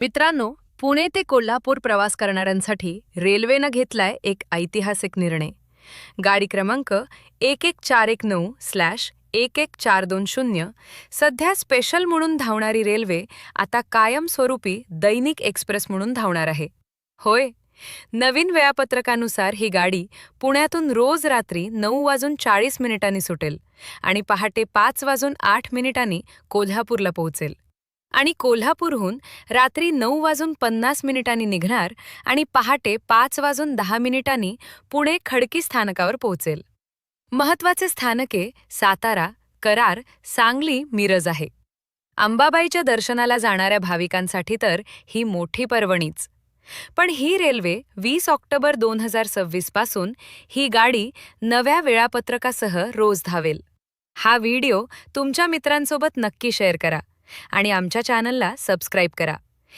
मित्रांनो, पुणे ते कोल्हापूर प्रवास करणाऱ्यांसाठी रेल्वेनं घेतलाय एक ऐतिहासिक निर्णय. गाडी क्रमांक 11419/11420 सध्या स्पेशल म्हणून धावणारी रेल्वे आता कायमस्वरूपी दैनिक एक्सप्रेस म्हणून धावणार आहे. होय, नवीन वेळापत्रकानुसार ही गाडी पुण्यातून रोज रात्री 9:40 सुटेल आणि पहाटे 5:08 कोल्हापूरला पोहोचेल. आणि कोल्हापूरहून रात्री 9:50 निघणार आणि पहाटे 5:10 पुणे खडकी स्थानकावर पोहोचेल. महत्त्वाचे स्थानके सातारा, कराड, सांगली, मिरज आहे. अंबाबाईच्या दर्शनाला जाणाऱ्या भाविकांसाठी तर ही मोठी पर्वणीच. पण ही रेल्वे 20 ऑक्टोबर 2026 पासून ही गाडी नव्या वेळापत्रकासह रोज धावेल. हा व्हिडिओ तुमच्या मित्रांसोबत नक्की शेअर करा आणि आमच्या चॅनलला सबस्क्राईब करा.